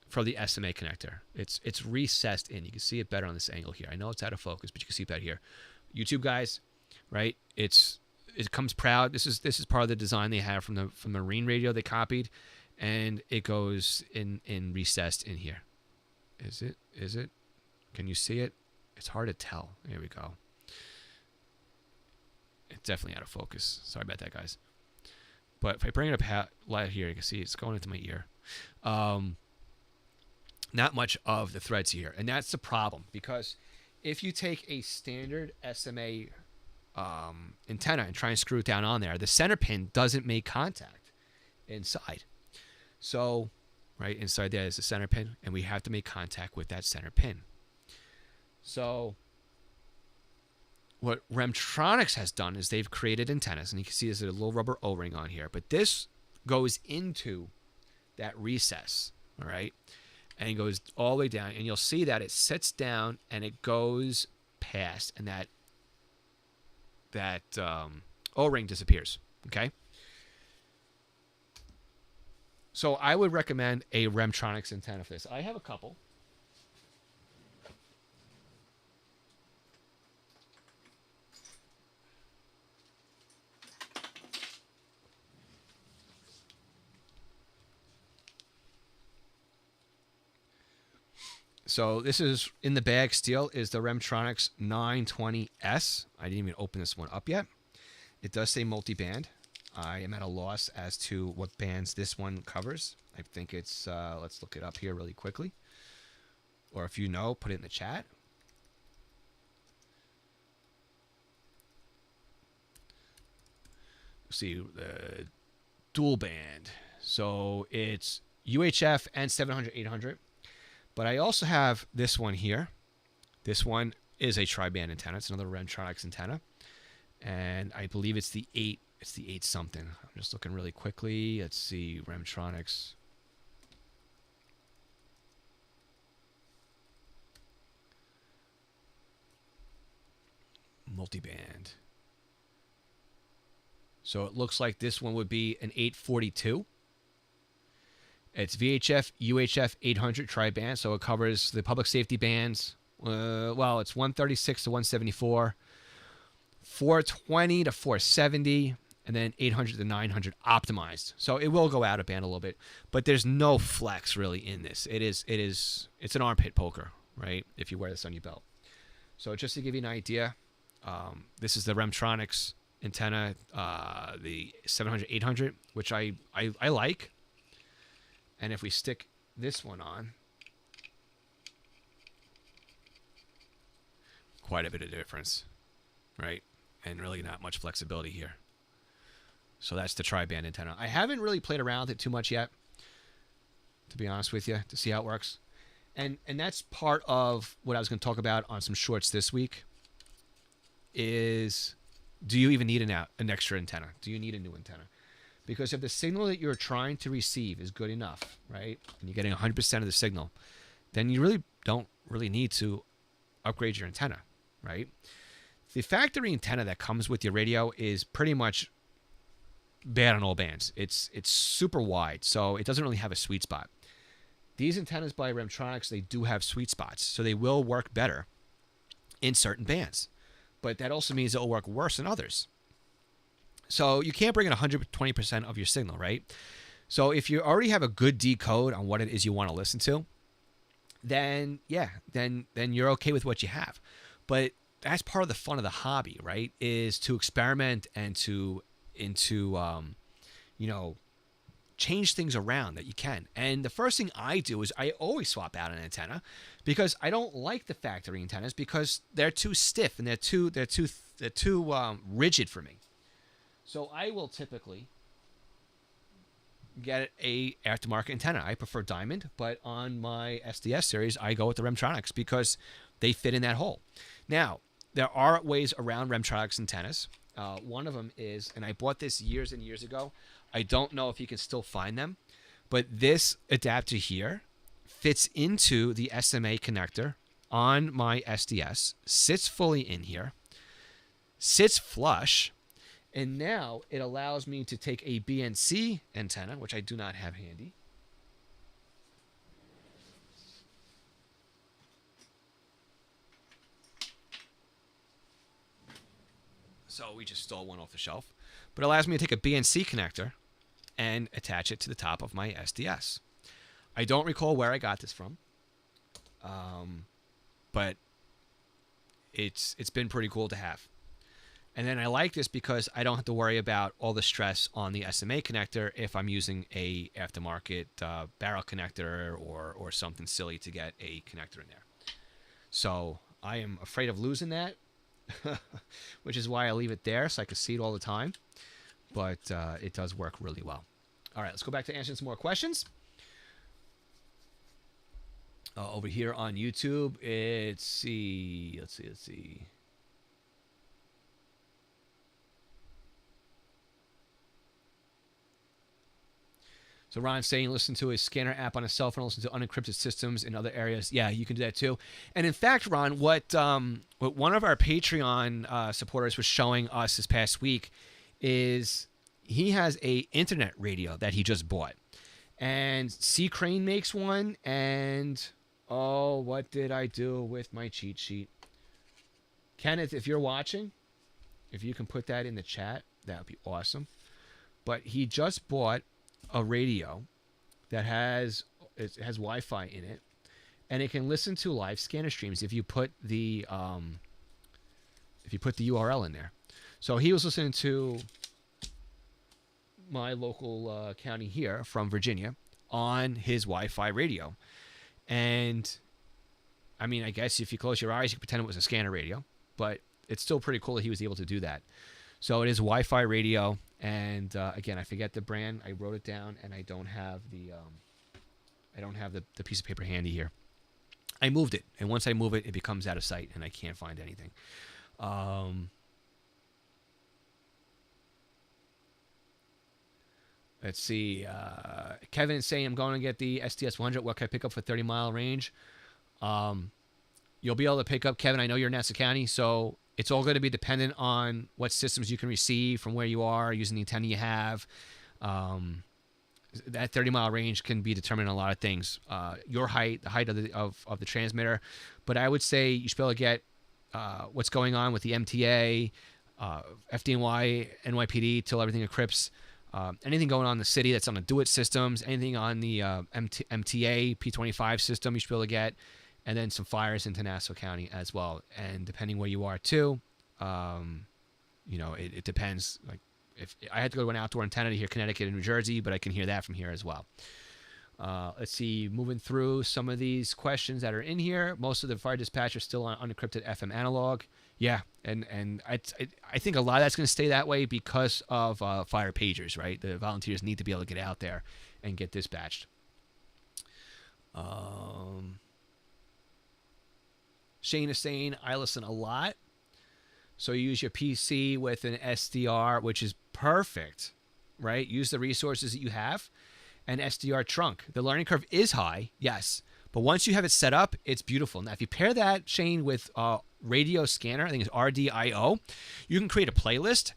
for the SMA connector. It's recessed in. You can see it better on this angle here. I know it's out of focus, but you can see it better here. YouTube guys, right? It comes proud. This is part of the design they have from the Marine radio they copied. And it goes in recessed in here. Is it? Can you see it? It's hard to tell. There we go. It's definitely out of focus. Sorry about that, guys. But if I bring it up light here, you can see it's going into my ear. Not much of the threads here. And that's the problem. Because if you take a standard SMA antenna and try and screw it down on there, the center pin doesn't make contact inside. So, right inside there is the center pin, and we have to make contact with that center pin. So, what Remtronics has done is they've created antennas, and you can see there's a little rubber O-ring on here, but this goes into that recess, all right? And it goes all the way down, and you'll see that it sits down and it goes past, and that O-ring disappears, okay? So I would recommend a Remtronics antenna for this. I have a couple. So this is in the bag still is the Remtronics 920S. I didn't even open this one up yet. It does say multi-band. I am at a loss as to what bands this one covers. I think it's, let's look it up here really quickly. Or if you know, put it in the chat. Let's see, the dual band. So it's UHF and 700, 800. But I also have this one here. This one is a tri-band antenna. It's another Remtronics antenna. And I believe it's the 8. It's the 8 something. I'm just looking really quickly. Let's see, Remtronics. Multiband. So it looks like this one would be an 842. It's VHF, UHF 800 tri-band, so it covers the public safety bands. Well, it's 136 to 174, 420 to 470, and then 800 to 900 optimized. So it will go out of band a little bit, but there's no flex really in this. It's an armpit poker, right? If you wear this on your belt. So just to give you an idea, this is the Remtronics antenna, the 700, 800, which I like. And if we stick this one on, quite a bit of difference, right? And really not much flexibility here. So that's the tri-band antenna. I haven't really played around with it too much yet, to be honest with you, to see how it works. And that's part of what I was going to talk about on some shorts this week is, do you even need an extra antenna? Do you need a new antenna? Because if the signal that you're trying to receive is good enough, right, and you're getting 100% of the signal, then you really don't really need to upgrade your antenna, right? The factory antenna that comes with your radio is pretty much bad on all bands. It's super wide, so it doesn't really have a sweet spot. These antennas by Remtronics, they do have sweet spots, so they will work better in certain bands. But that also means it will work worse in others. So you can't bring in 120% of your signal, right? So if you already have a good decode on what it is you want to listen to, then yeah, then you're okay with what you have. But that's part of the fun of the hobby, right? Is to experiment and to change things around that you can. And the first thing I do is I always swap out an antenna because I don't like the factory antennas because they're too stiff and they're too rigid for me. So I will typically get a aftermarket antenna. I prefer diamond, but on my SDS series, I go with the Remtronics because they fit in that hole. Now, there are ways around Remtronics antennas. One of them is, and I bought this years and years ago. I don't know if you can still find them, but this adapter here fits into the SMA connector on my SDS, sits fully in here, sits flush, and now it allows me to take a BNC antenna, which I do not have handy. So we just stole one off the shelf. But it allows me to take a BNC connector and attach it to the top of my SDS. I don't recall where I got this from, but it's been pretty cool to have. And then I like this because I don't have to worry about all the stress on the SMA connector if I'm using a aftermarket barrel connector or something silly to get a connector in there. So I am afraid of losing that, which is why I leave it there so I can see it all the time. But it does work really well. All right, let's go back to answering some more questions. Over here on YouTube, let's see. So Ron's saying listen to a scanner app on a cell phone, listen to unencrypted systems in other areas. Yeah, you can do that too. And in fact, Ron, what one of our Patreon supporters was showing us this past week is he has a internet radio that he just bought. And C. Crane makes one. And, oh, what did I do with my cheat sheet? Kenneth, if you're watching, if you can put that in the chat, that would be awesome. But he just bought a radio that has Wi-Fi in it, and it can listen to live scanner streams if you put the URL in there. So he was listening to my local county here from Virginia on his Wi-Fi radio, and I mean, I guess if you close your eyes, you can pretend it was a scanner radio, but it's still pretty cool that he was able to do that. So it is Wi-Fi radio. And again, I forget the brand. I wrote it down, and I don't have the piece of paper handy here. I moved it, and once I move it, it becomes out of sight, and I can't find anything. Let's see. Kevin is saying, I'm going to get the SDS 100. What can I pick up for 30-mile range? You'll be able to pick up, Kevin. I know you're in Nassau County, so it's all going to be dependent on what systems you can receive from where you are, using the antenna you have. That 30-mile range can be determined on a lot of things. Your height, the height of the transmitter. But I would say you should be able to get what's going on with the MTA, FDNY, NYPD, till everything encrypts. Anything going on in the city that's on the Do-It systems, anything on the MTA, P25 system you should be able to get. And then some fires into Nassau County as well. And depending where you are too, It depends. Like if I had to go to an outdoor antenna to hear Connecticut and New Jersey, but I can hear that from here as well. Let's see, moving through some of these questions that are in here. Most of the fire dispatch are still on unencrypted FM analog. Yeah, and I think a lot of that's going to stay that way because of fire pagers, right? The volunteers need to be able to get out there and get dispatched. Shane is saying, I listen a lot. So you use your PC with an SDR, which is perfect, right? Use the resources that you have. An SDR trunk. The learning curve is high, yes. But once you have it set up, it's beautiful. Now, if you pair that, Shane, with radio scanner, I think it's RDIO, you can create a playlist,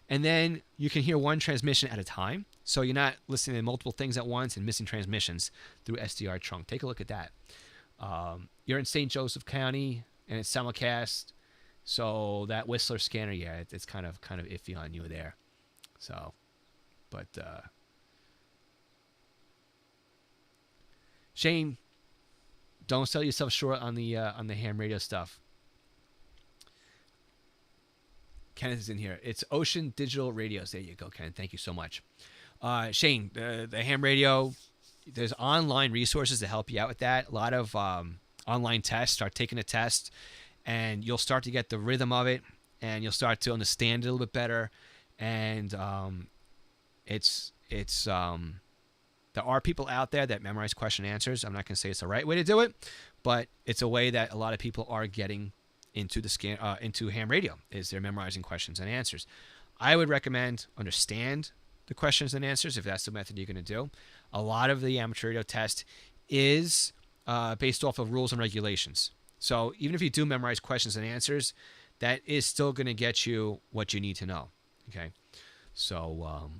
and then you can hear one transmission at a time. So you're not listening to multiple things at once and missing transmissions through SDR trunk. Take a look at that. You're in St. Joseph County, and it's Simulcast. So that Whistler scanner, yeah, it's kind of iffy on you there. So, but Shane, don't sell yourself short on the ham radio stuff. Kenneth is in here. It's Ocean Digital Radios. There you go, Ken. Thank you so much. Shane, the ham radio, there's online resources to help you out with that. A lot of online tests. Start taking a test, and you'll start to get the rhythm of it, and you'll start to understand it a little bit better. And there are people out there that memorize question answers. I'm not going to say it's the right way to do it, but it's a way that a lot of people are getting into into ham radio, is they're memorizing questions and answers. I would recommend understand the questions and answers if that's the method you're going to do. A lot of the amateur radio test is based off of rules and regulations. So even if you do memorize questions and answers, that is still going to get you what you need to know. Okay, so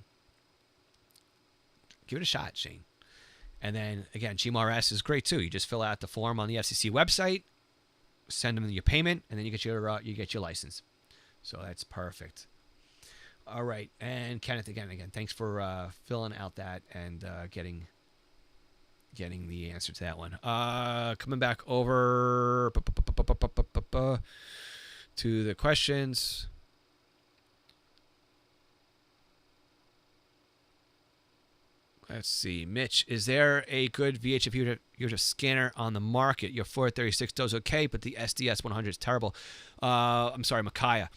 give it a shot, Shane. And then again, GMRS is great too. You just fill out the form on the FCC website, send them your payment, and then you get your license. So that's perfect. All right, and Kenneth, again, thanks for filling out that and getting the answer to that one. Coming back over to the questions. Let's see. Mitch, is there a good VHF UHF scanner on the market? Your 436 does okay, but the SDS 100 is terrible. I'm sorry, Micaiah.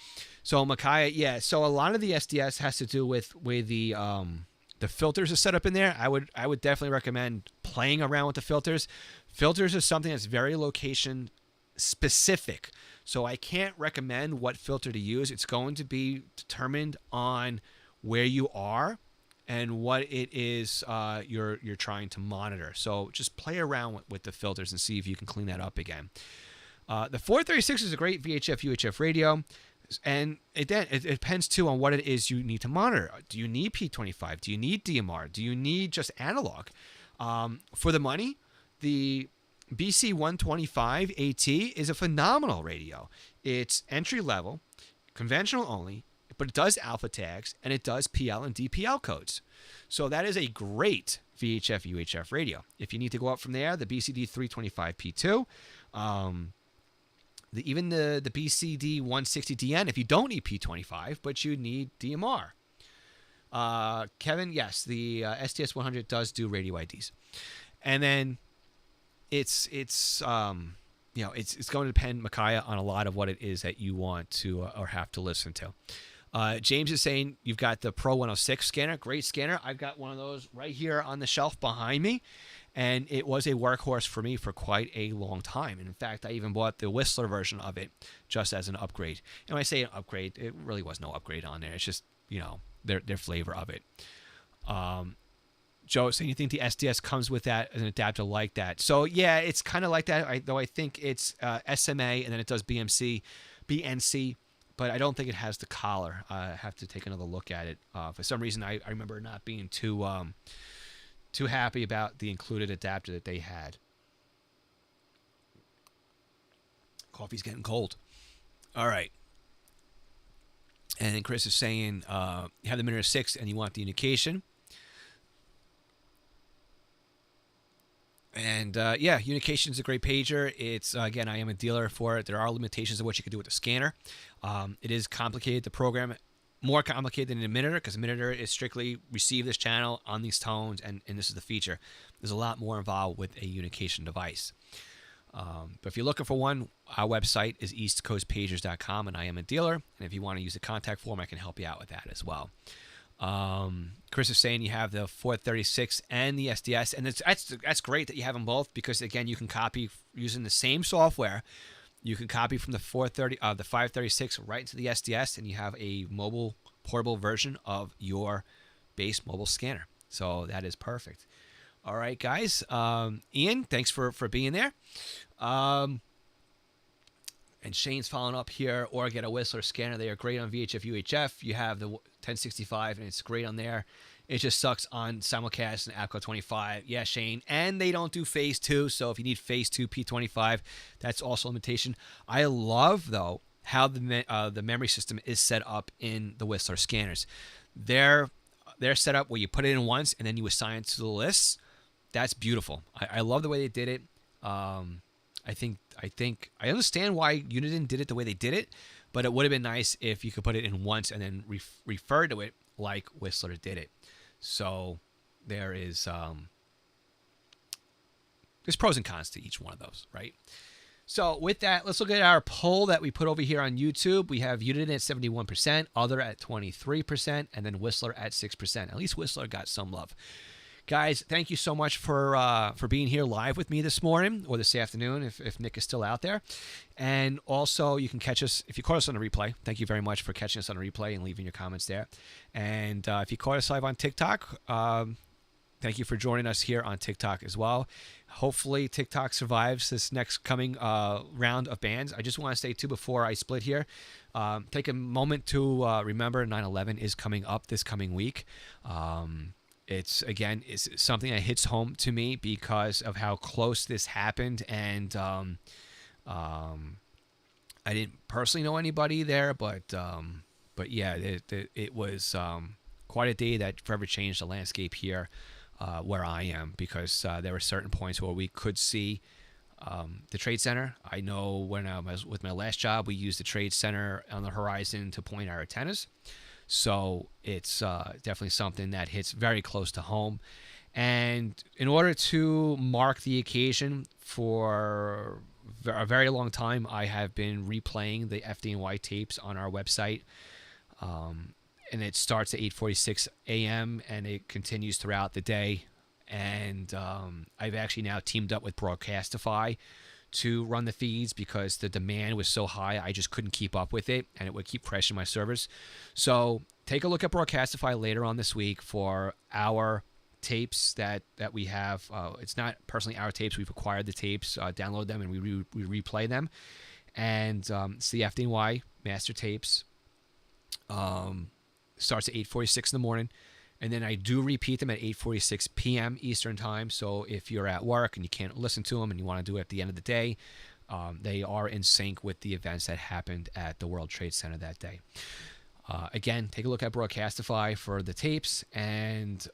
So Micaiah, yeah. So a lot of the SDS has to do with the filters are set up in there. I would definitely recommend playing around with the filters. Filters is something that's very location specific. So I can't recommend what filter to use. It's going to be determined on where you are and what it is you're trying to monitor. So just play around with the filters and see if you can clean that up again. The 436 is a great VHF UHF radio, and it depends too on what it is you need to monitor. Do you need P25? Do you need DMR? Do you need just analog? For the money, the BC 125 AT is a phenomenal radio. It's entry level, conventional only, but it does alpha tags, and it does PL and DPL codes. So that is a great VHF UHF radio. If you need to go up from there, the BCD 325P2, even the BCD 160DN, if you don't need P25, but you need DMR. Kevin, yes, the SDS 100 does do radio IDs. And then it's going to depend, Micaiah, on a lot of what it is that you want to or have to listen to. James is saying you've got the Pro 106 scanner. Great scanner. I've got one of those right here on the shelf behind me, and it was a workhorse for me for quite a long time. And in fact, I even bought the Whistler version of it just as an upgrade. And when I say an upgrade, it really was no upgrade on there. It's just, their flavor of it. Joe, so you think the SDS comes with that as an adapter like that? So yeah, it's kind of like that. Though I think it's SMA, and then it does BNC. But I don't think it has the collar. I have to take another look at it. For some reason, I remember not being too happy about the included adapter that they had. Coffee's getting cold. All right. And then Chris is saying you have the Minute 6 and you want the indication. And yeah, Unication is a great pager. It's again, I am a dealer for it. There are limitations of what you can do with the scanner. It is complicated to program, more complicated than an emitter, because emitter is strictly receive this channel on these tones, and this is the feature. There's a lot more involved with a Unication device. But if you're looking for one, our website is eastcoastpagers.com, and I am a dealer. And if you want to use the contact form, I can help you out with that as well. Chris is saying you have the 436 and the SDS, and that's great that you have them both, because again, you can copy using the same software. You can copy from the 536 right into the SDS, and you have a mobile portable version of your base mobile scanner. So that is perfect. All right, guys. Ian, thanks for being there. And Shane's following up here, or get a Whistler scanner. They are great on VHF, UHF. You have the 1065, and it's great on there. It just sucks on Simulcast and APCO 25. Yeah, Shane. And they don't do Phase 2, so if you need Phase 2 P25, that's also a limitation. I love, though, how the memory system is set up in the Whistler scanners. They're set up where you put it in once, and then you assign it to the lists. That's beautiful. I love the way they did it. I think I understand why Uniden did it the way they did it, but it would have been nice if you could put it in once and then refer to it like Whistler did it. So there's pros and cons to each one of those, right? So with that, let's look at our poll that we put over here on YouTube. We have Uniden at 71%, Other at 23%, and then Whistler at 6%. At least Whistler got some love. Guys, thank you so much for being here live with me this morning, or this afternoon if Nick is still out there. And also, you can catch us, if you caught us on a replay, thank you very much for catching us on a replay and leaving your comments there. And if you caught us live on TikTok, thank you for joining us here on TikTok as well. Hopefully, TikTok survives this next coming round of bans. I just want to say, too, before I split here, take a moment to remember 9/11 is coming up this coming week. It's something that hits home to me because of how close this happened, and I didn't personally know anybody there, but yeah, it was quite a day that forever changed the landscape here where I am, because there were certain points where we could see the Trade Center. I know when I was with my last job, we used the Trade Center on the horizon to point our antennas. So it's definitely something that hits very close to home. And in order to mark the occasion, for a very long time, I have been replaying the FDNY tapes on our website. And it starts at 8:46 a.m. and it continues throughout the day. And I've actually now teamed up with Broadcastify to run the feeds, because the demand was so high, I just couldn't keep up with it, and it would keep crashing my servers. So take a look at Broadcastify later on this week for our tapes that we have. It's not personally our tapes. We've acquired the tapes, download them, and we replay them. And it's the FDNY master tapes. Starts at 8:46 in the morning. And then I do repeat them at 8:46 p.m. Eastern time. So if you're at work and you can't listen to them and you want to do it at the end of the day, they are in sync with the events that happened at the World Trade Center that day. Again, take a look at Broadcastify for the tapes, and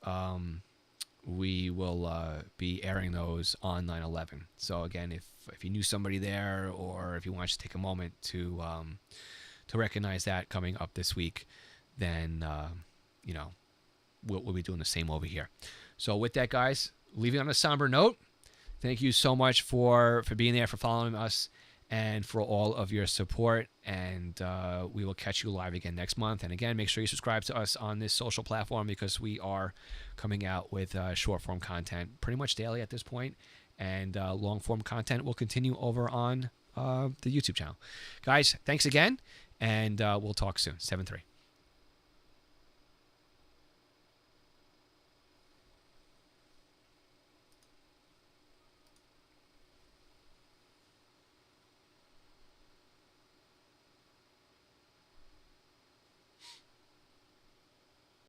we will be airing those on 9/11. So again, if you knew somebody there, or if you want to take a moment to recognize that coming up this week, then we'll be doing the same over here. So with that, guys, leaving on a somber note, thank you so much for being there, for following us, and for all of your support. And we will catch you live again next month. And again, make sure you subscribe to us on this social platform, because we are coming out with short form content pretty much daily at this point. And long form content will continue over on the YouTube channel. Guys, thanks again, and we'll talk soon. 7-3.